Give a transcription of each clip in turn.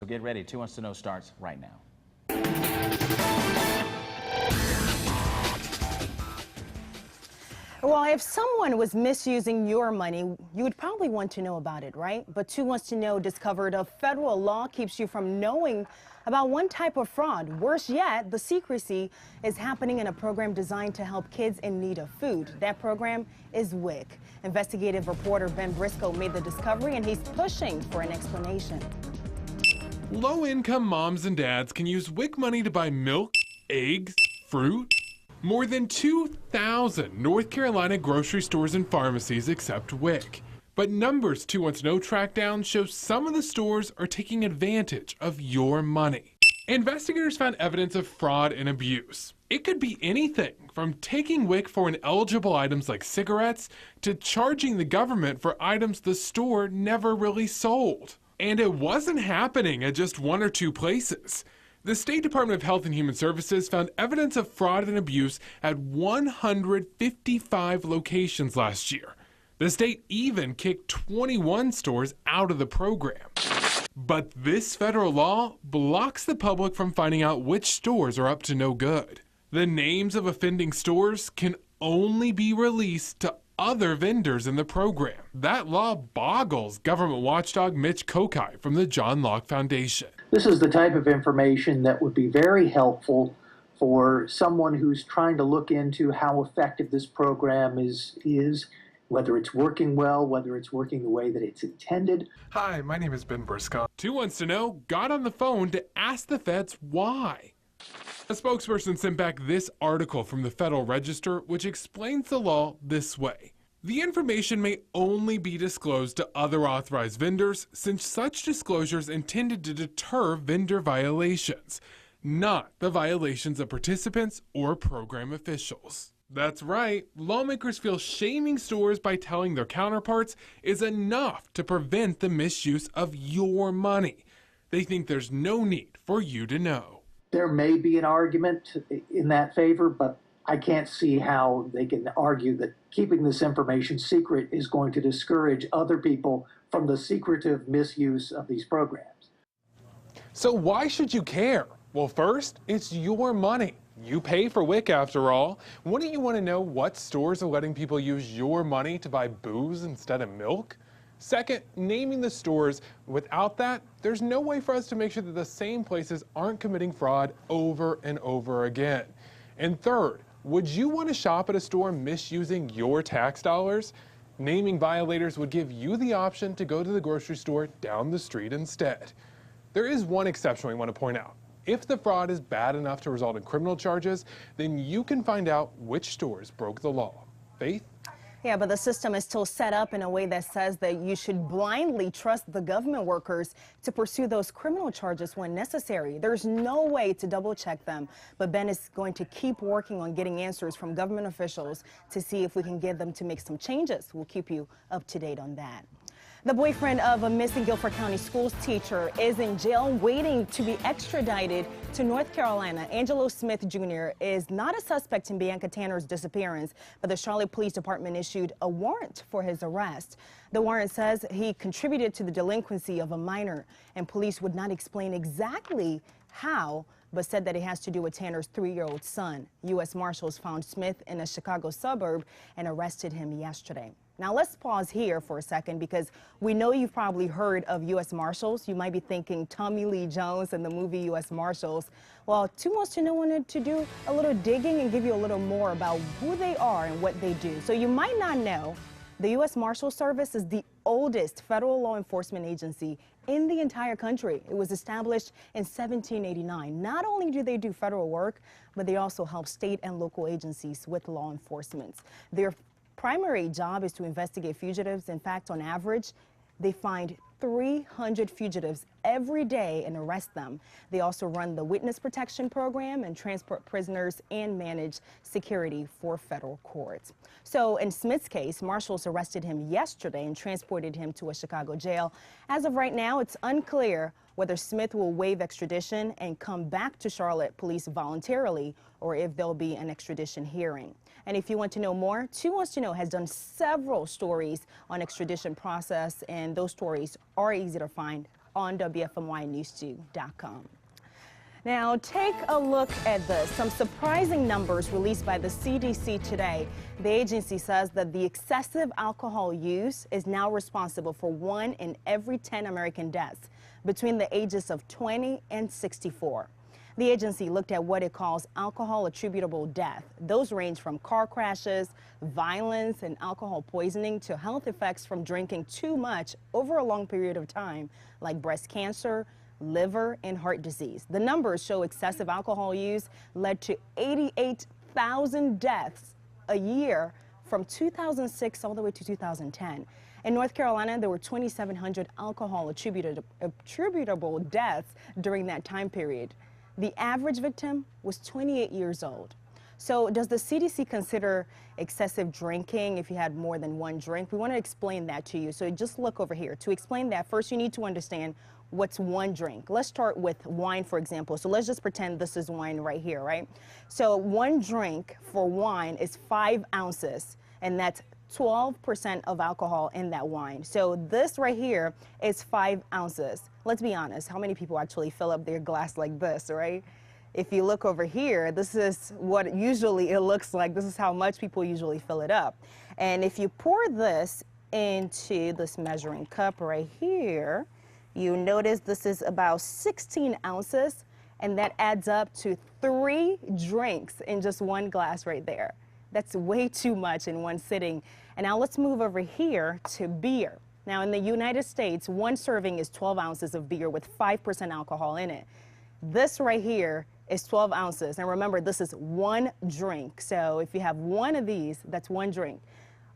So get ready. 2 Wants to Know starts right now. Well, if someone was misusing your money, you would probably want to know about it, right? But 2 Wants to Know discovered a federal law keeps you from knowing about one type of fraud. Worse yet, the secrecy is happening in a program designed to help kids in need of food. That program is WIC. Investigative reporter Ben Briscoe made the discovery, and he's pushing for an explanation. Low-income moms and dads can use WIC money to buy milk, eggs, fruit. More than 2,000 North Carolina grocery stores and pharmacies accept WIC. But numbers 2 Wants to Know track down show some of the stores are taking advantage of your money. Investigators found evidence of fraud and abuse. It could be anything from taking WIC for ineligible items like cigarettes to charging the government for items the store never really sold. And it wasn't happening at just 1 or 2 places. The State Department of Health and Human Services found evidence of fraud and abuse at 155 locations last year. The state even kicked 21 stores out of the program. But this federal law blocks the public from finding out which stores are up to no good. The names of offending stores can only be released to other vendors in the program. That law boggles government watchdog Mitch Kokai from the John Locke Foundation. This is the type of information that would be very helpful for someone who's trying to look into how effective this program is, whether it's working well, whether it's working the way that it's intended. Hi, my name is Ben Briscoe. 2 Wants to Know got on the phone to ask the feds why. A spokesperson sent back this article from the Federal Register, which explains the law this way. The information may only be disclosed to other authorized vendors, since such disclosures intended to deter vendor violations, not the violations of participants or program officials. That's right, lawmakers feel shaming stores by telling their counterparts is enough to prevent the misuse of your money. They think there's no need for you to know. There may be an argument in that favor, but I can't see how they can argue that keeping this information secret is going to discourage other people from the secretive misuse of these programs. So why should you care? Well, first, it's your money. You pay for WIC after all. Wouldn't you want to know what stores are letting people use your money to buy booze instead of milk? Second, naming the stores. Without that, there's no way for us to make sure that the same places aren't committing fraud over and over again. And third, would you want to shop at a store misusing your tax dollars? Naming violators would give you the option to go to the grocery store down the street instead. There is one exception we want to point out. If the fraud is bad enough to result in criminal charges, then you can find out which stores broke the law. Faith? Yeah, but the system is still set up in a way that says that you should blindly trust the government workers to pursue those criminal charges when necessary. There's no way to double check them, but Ben is going to keep working on getting answers from government officials to see if we can get them to make some changes. We'll keep you up to date on that. The boyfriend of a missing Guilford County Schools teacher is in jail waiting to be extradited to North Carolina. Angelo Smith Jr. is not a suspect in Bianca Tanner's disappearance, but the Charlotte Police Department issued a warrant for his arrest. The warrant says he contributed to the delinquency of a minor, and police would not explain exactly how, but said that it has to do with Tanner's 3-year-old son. U.S. Marshals found Smith in a Chicago suburb and arrested him yesterday. Now let's pause here for a second because we know you've probably heard of U.S. Marshals. You might be thinking Tommy Lee Jones and the movie U.S. Marshals. Well, 2 Wants to Know wanted to do a little digging and give you a little more about who they are and what they do. So you might not know, the U.S. Marshal Service is the oldest federal law enforcement agency in the entire country. It was established in 1789. Not only do they do federal work, but they also help state and local agencies with law enforcement. Their primary job is to investigate fugitives. In fact, on average, they find 300 fugitives every day and arrest them. They also run the witness protection program and transport prisoners and manage security for federal courts. So in Smith's case, marshals arrested him yesterday and transported him to a Chicago jail. As of right now, it's unclear whether Smith will waive extradition and come back to Charlotte Police voluntarily or if there'll be an extradition hearing. And if you want to know more, 2 Wants to Know has done several stories on extradition process, and those stories are easy to find on WFMYNews2.com. Now, take a look at this. Some surprising numbers released by the CDC today. The agency says that the excessive alcohol use is now responsible for 1 in every 10 American deaths between the ages of 20 and 64. The agency looked at what it calls alcohol attributable death. Those range from car crashes, violence, and alcohol poisoning to health effects from drinking too much over a long period of time, like breast cancer, liver, and heart disease. The numbers show excessive alcohol use led to 88,000 deaths a year from 2006 all the way to 2010. In North Carolina, there were 2,700 alcohol attributable deaths during that time period. The average victim was 28 years old. So does the CDC consider excessive drinking if you had more than one drink? We want to explain that to you. So just look over here. To explain that, first you need to understand what's one drink. Let's start with wine, for example. So let's just pretend this is wine right here, right? So one drink for wine is 5 ounces, and that's 12% of alcohol in that wine. So this right here is 5 ounces. Let's be honest, how many people actually fill up their glass like this, right? If you look over here, this is what usually it looks like. This is how much people usually fill it up. And if you pour this into this measuring cup right here, you notice this is about 16 ounces, and that adds up to 3 drinks in just one glass right there. That's way too much in one sitting. And now let's move over here to beer. Now in the United States, one serving is 12 ounces of beer with 5% alcohol in it. This right here is 12 ounces. And remember, this is one drink. So if you have one of these, that's one drink.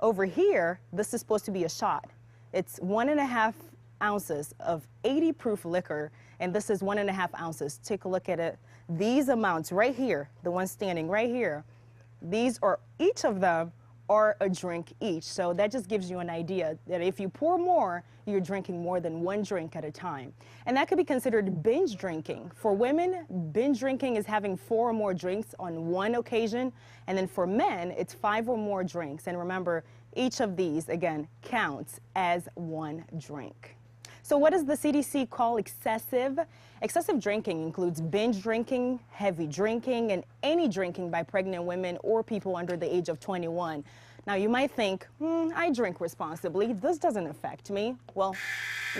Over here, this is supposed to be a shot. It's 1.5 ounces of 80 proof liquor, and this is 1.5 ounces. Take a look at it. These amounts right here, the one standing right here, these are, each of them are a drink each. So that just gives you an idea that if you pour more, you're drinking more than one drink at a time. And that could be considered binge drinking. For women, binge drinking is having 4 or more drinks on one occasion. And then for men, it's 5 or more drinks. And remember, each of these, again, counts as one drink. So what does the CDC call excessive? Excessive drinking includes binge drinking, heavy drinking, and any drinking by pregnant women or people under the age of 21. Now you might think, I drink responsibly. This doesn't affect me. Well,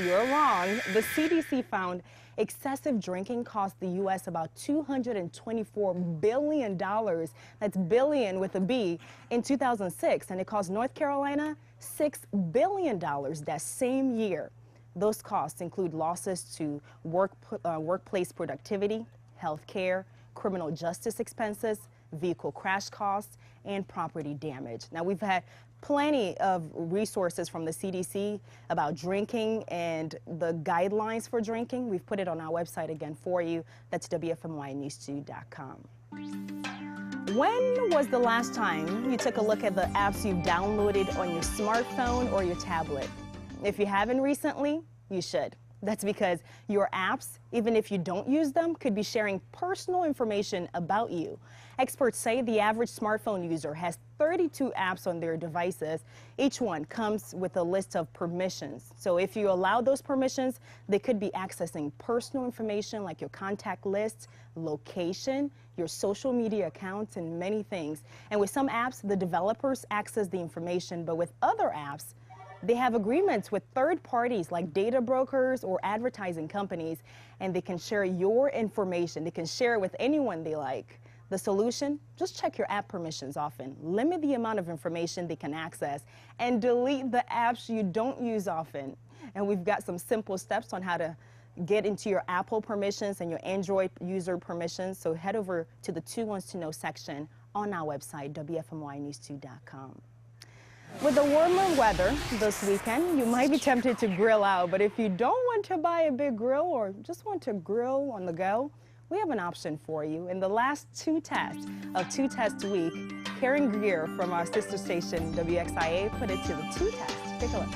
you're wrong. The CDC found excessive drinking cost the U.S. about $224 billion. That's billion with a B in 2006. And it cost North Carolina $6 billion that same year. Those costs include losses to workplace productivity, health care, criminal justice expenses, vehicle crash costs, and property damage. Now, we've had plenty of resources from the CDC about drinking and the guidelines for drinking. We've put it on our website again for you. That's WFMYNews2.com. When was the last time you took a look at the apps you've downloaded on your smartphone or your tablet? If you haven't recently, you should. That's because your apps, even if you don't use them, could be sharing personal information about you. Experts say the average smartphone user has 32 apps on their devices. Each one comes with a list of permissions. So if you allow those permissions, they could be accessing personal information like your contact lists, location, your social media accounts, and many things. And with some apps, the developers access the information, but with other apps, they have agreements with third parties like data brokers or advertising companies, and they can share your information. They can share it with anyone they like. The solution? Just check your app permissions often. Limit the amount of information they can access and delete the apps you don't use often. And we've got some simple steps on how to get into your Apple permissions and your Android user permissions. So head over to the 2 Wants to Know section on our website, WFMYNews2.com. With the warmer weather this weekend, you might be tempted to grill out, but if you don't want to buy a big grill or just want to grill on the go, we have an option for you. In the last 2 tests of 2 Test Week, Karen Greer from our sister station, WXIA, put it to the 2 tests. Take a look.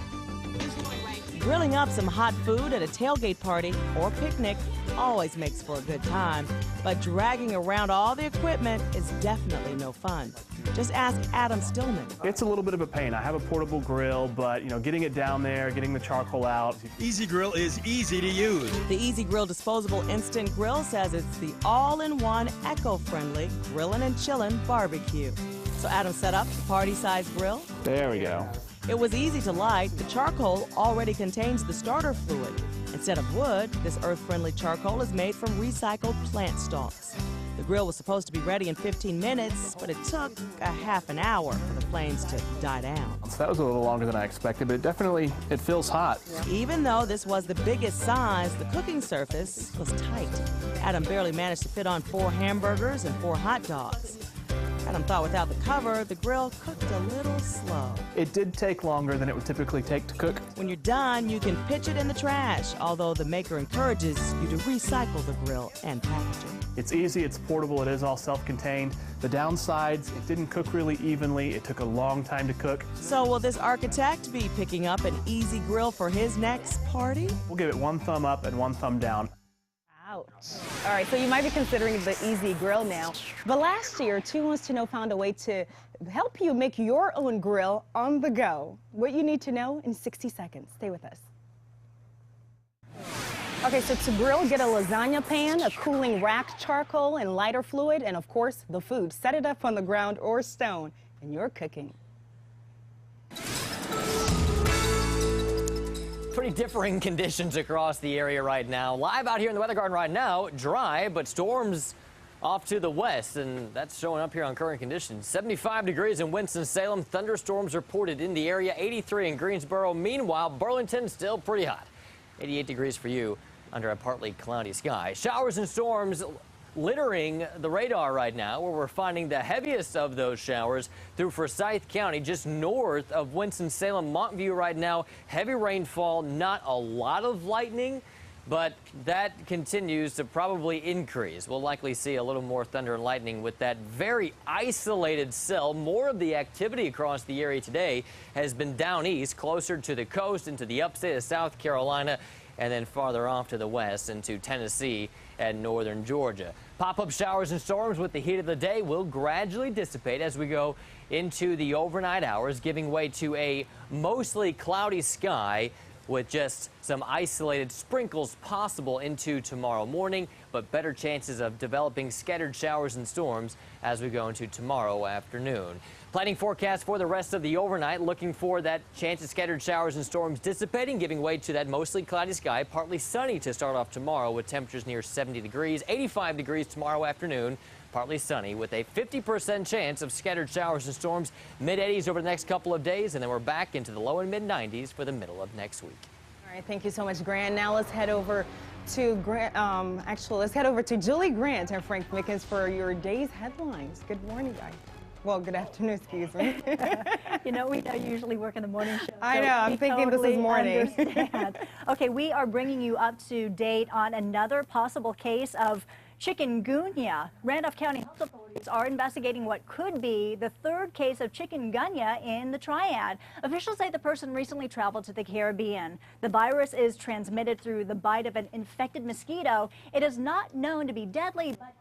Grilling up some hot food at a tailgate party or picnic always makes for a good time, but dragging around all the equipment is definitely no fun. Just ask Adam Stillman. It's a little bit of a pain. I have a portable grill, but getting it down there, getting the charcoal out. Easy Grill is easy to use. The Easy Grill disposable instant grill says it's the all-in-one, eco-friendly grillin' and chillin' barbecue. So Adam set up the party-sized grill. There we go. It was easy to light. The charcoal already contains the starter fluid. Instead of wood, this earth-friendly charcoal is made from recycled plant stalks. The grill was supposed to be ready in 15 minutes, but it took a half an hour for the flames to die down. So that was a little longer than I expected, but it feels hot. Even though this was the biggest size, the cooking surface was tight. Adam barely managed to fit on 4 hamburgers and 4 hot dogs. Adam thought without the cover, the grill cooked a little slow. It did take longer than it would typically take to cook. When you're done, you can pitch it in the trash, although the maker encourages you to recycle the grill and package it. It's easy, it's portable, it is all self-contained. The downsides, it didn't cook really evenly, it took a long time to cook. So will this architect be picking up an Easy Grill for his next party? We'll give it 1 thumb up and 1 thumb down. Ouch. All right, so you might be considering the Easy Grill now. But last year, 2 Wants to Know found a way to help you make your own grill on the go. What you need to know in 60 seconds. Stay with us. Okay, so to grill, get a lasagna pan, a cooling rack, charcoal, and lighter fluid, and of course, the food. Set it up on the ground or stone, and you're cooking. Pretty differing conditions across the area right now. Live out here in the Weather Garden right now, dry, but storms off to the west, and that's showing up here on current conditions. 75 degrees in Winston-Salem. Thunderstorms reported in the area. 83 in Greensboro. Meanwhile, Burlington still pretty hot. 88 degrees for you under a partly cloudy sky. Showers and storms littering the radar right now, where we're finding the heaviest of those showers through Forsyth County, just north of Winston-Salem. Montview right now, heavy rainfall, not a lot of lightning, but that continues to probably increase. We'll likely see a little more thunder and lightning with that very isolated cell. More of the activity across the area today has been down east, closer to the coast, into the upstate of South Carolina, and then farther off to the west into Tennessee and northern Georgia. Pop-up showers and storms with the heat of the day will gradually dissipate as we go into the overnight hours, giving way to a mostly cloudy sky with just some isolated sprinkles possible into tomorrow morning, but better chances of developing scattered showers and storms as we go into tomorrow afternoon. Planning forecast for the rest of the overnight, looking for that chance of scattered showers and storms dissipating, giving way to that mostly cloudy sky. Partly sunny to start off tomorrow with temperatures near 70 degrees, 85 degrees tomorrow afternoon. Partly sunny with a 50% chance of scattered showers and storms, mid-80s over the next couple of days, and then we're back into the low and mid-90s for the middle of next week. All right, thank you so much, Grant. Now let's head over to let's head over to Julie Grant and Frank Mickens for your day's headlines. Good morning, guys. Well, good afternoon, excuse me. We don't usually work in the morning show. I know, I'm thinking this is morning. Okay, we are bringing you up to date on another possible case of chikungunya. Randolph County Health Authorities are investigating what could be the 3rd case of chikungunya in the Triad. Officials say the person recently traveled to the Caribbean. The virus is transmitted through the bite of an infected mosquito. It is not known to be deadly, but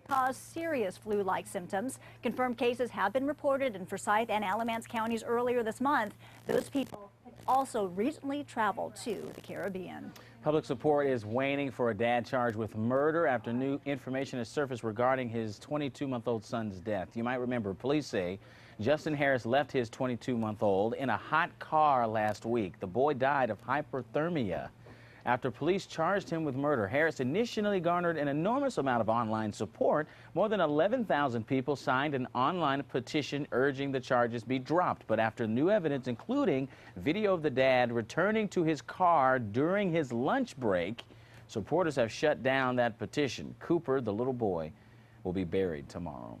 cause serious flu-like symptoms. Confirmed cases have been reported in Forsyth and Alamance counties earlier this month. Those people had also recently traveled to the Caribbean. Public support is waning for a dad charged with murder after new information has surfaced regarding his 22-month-old son's death. You might remember police say Justin Harris left his 22-month-old in a hot car last week. The boy died of hypothermia. After police charged him with murder, Harris initially garnered an enormous amount of online support. More than 11,000 people signed an online petition urging the charges be dropped. But after new evidence, including video of the dad returning to his car during his lunch break, supporters have shut down that petition. Cooper, the little boy, will be buried tomorrow.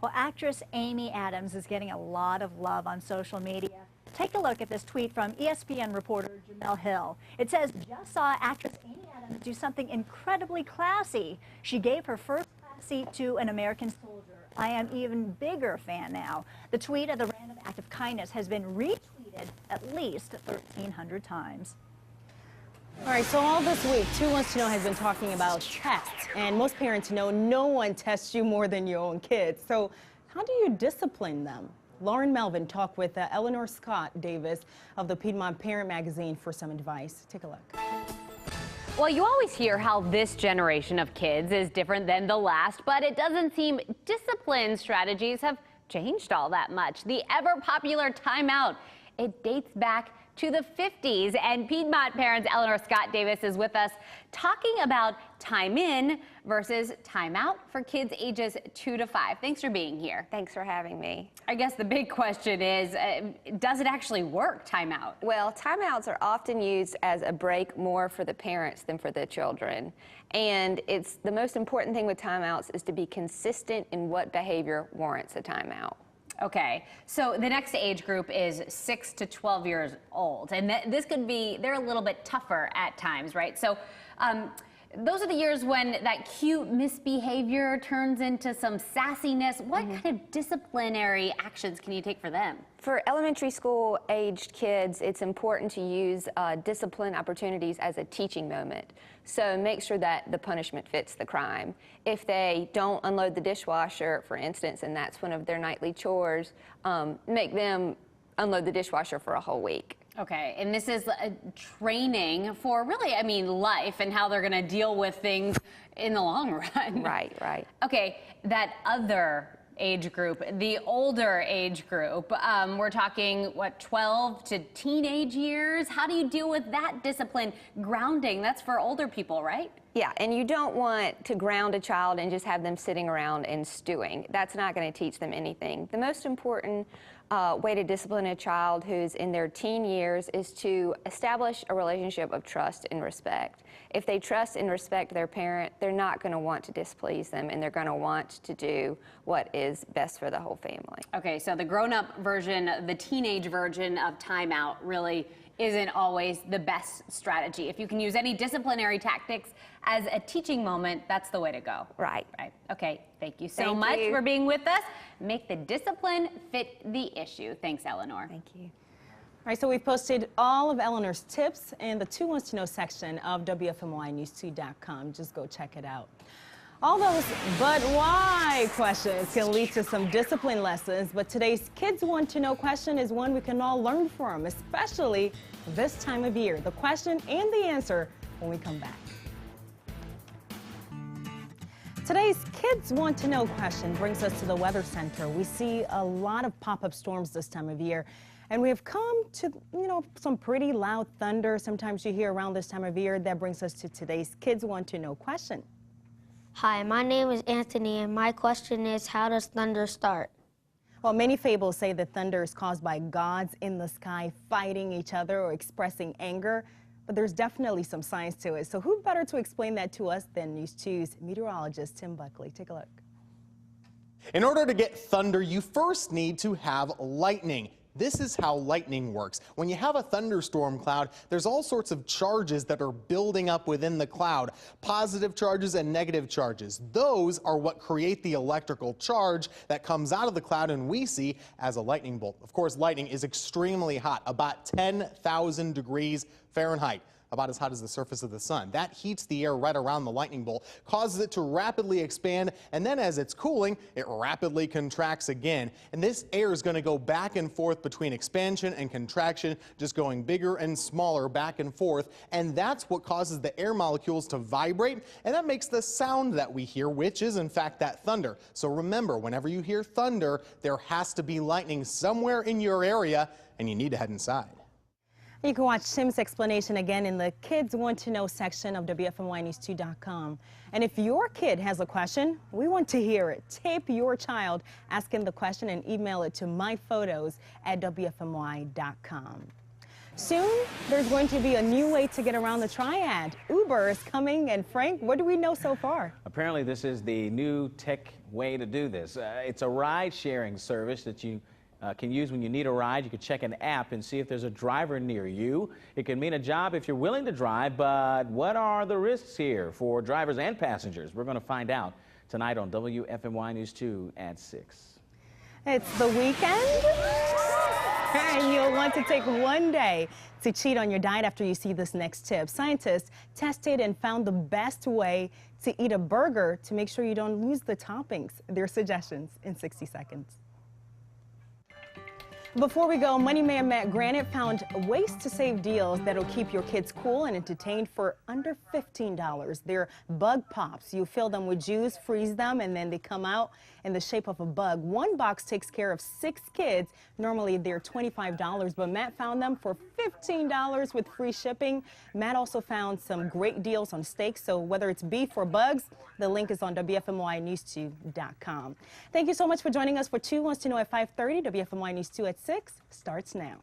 Well, actress Amy Adams is getting a lot of love on social media. Take a look at this tweet from ESPN reporter Jamel Hill. It says, just saw actress Amy Adams do something incredibly classy. She gave her first class seat to an American soldier. I am even bigger fan now. The tweet of the random act of kindness has been retweeted at least 1,300 times. All right, so all this week, 2 Wants to Know has been talking about tests. And most parents know no one tests you more than your own kids. So How do you discipline them? Lauren Melvin talked with Eleanor Scott Davis of the Piedmont Parent Magazine for some advice. Take a look. Well, you always hear how this generation of kids is different than the last, but it doesn't seem discipline strategies have changed all that much. The ever-popular timeout, it dates back to the 50s, and Piedmont parents Eleanor Scott Davis is with us talking about time in versus time out for kids ages 2 to 5. Thanks for being here. Thanks for having me. I guess the big question is, does it actually work, timeout? Well, timeouts are often used as a break more for the parents than for the children. And it's the most important thing with timeouts is to be consistent in what behavior warrants a timeout. Okay, so the next age group is 6 to 12 years old, and this could be, they're a little bit tougher at times, right? So those are the years when that cute misbehavior turns into some sassiness. What kind of disciplinary actions can you take for them? For elementary school aged kids, it's important to use discipline opportunities as a teaching moment. So make sure that the punishment fits the crime. If they don't unload the dishwasher, for instance, and that's one of their nightly chores, make them unload the dishwasher for a whole week. Okay, and this is training for really, I mean, life and how they're going to deal with things in the long run. Right, right. Okay, that other age group, the older age group, we're talking, what, 12 to teenage years? How do you deal with that discipline? Grounding, that's for older people, right? Yeah, and you don't want to ground a child and just have them sitting around and stewing. That's not going to teach them anything. The most important way to discipline a child who's in their teen years is to establish a relationship of trust and respect. If they trust and respect their parent, they're not going to want to displease them, and they're going to want to do what is best for the whole family. Okay, so the grown-up version, the teenage version of timeout really isn't always the best strategy. If you can use any disciplinary tactics as a teaching moment, that's the way to go. Right. Right. Okay, thank you so much for being with us. Make the discipline fit the issue. Thanks, Eleanor. Thank you. All right, so we've posted all of Eleanor's tips in the 2 Wants to Know section of WFMYnews2.com. Just go check it out. All those but why questions can lead to some discipline lessons, but today's Kids Want to Know question is one we can all learn from, especially this time of year. The question and the answer when we come back. Today's Kids Want to Know question brings us to the Weather Center. We see a lot of pop-up storms this time of year, and we have come to, some pretty loud thunder sometimes you hear around this time of year. That brings us to today's Kids Want to Know question. Hi, my name is Anthony, and my question is, how does thunder start? Well, many fables say that thunder is caused by gods in the sky fighting each other or expressing anger, but there's definitely some science to it. So who better to explain that to us than News 2's meteorologist, Tim Buckley? Take a look. In order to get thunder, you first need to have lightning. This is how lightning works. When you have a thunderstorm cloud, there's all sorts of charges that are building up within the cloud. Positive charges and negative charges. Those are what create the electrical charge that comes out of the cloud and we see as a lightning bolt. Of course, lightning is extremely hot, about 10,000 degrees Fahrenheit. About as hot as the surface of the sun. That heats the air right around the lightning bolt, causes it to rapidly expand, and then as it's cooling, it rapidly contracts again. And this air is going to go back and forth between expansion and contraction, just going bigger and smaller back and forth, and that's what causes the air molecules to vibrate, and that makes the sound that we hear, which is in fact that thunder. So remember, whenever you hear thunder, there has to be lightning somewhere in your area, and you need to head inside. You can watch Tim's explanation again in the Kids Want to Know section of WFMYnews2.com. And if your kid has a question, we want to hear it. Tape your child asking the question and email it to myphotos@WFMY.com. Soon, there's going to be a new way to get around the triad. Uber is coming, and Frank, what do we know so far? Apparently, this is the new tech way to do this. It's a ride-sharing service that you can use when you need a ride. You can check an app and see if there's a driver near you. It can mean a job if you're willing to drive, but what are the risks here for drivers and passengers? We're going to find out tonight on WFMY News 2 at 6. It's the weekend, and you'll want to take one day to cheat on your diet after you see this next tip. Scientists tested and found the best way to eat a burger to make sure you don't lose the toppings. Their suggestions in 60 seconds. Before we go, Money Man Matt Granite found ways to save deals that'll keep your kids cool and entertained for under $15. They're bug pops. You fill them with juice, freeze them, and then they come out in the shape of a bug. One box takes care of 6 kids. Normally they're $25, but Matt found them for $15 with free shipping. Matt also found some great deals on steaks, so whether it's beef or bugs, the link is on WFMYnews2.com. Thank you so much for joining us for 2 Wants to Know at 5:30. WFMY News 2 at 6 starts now.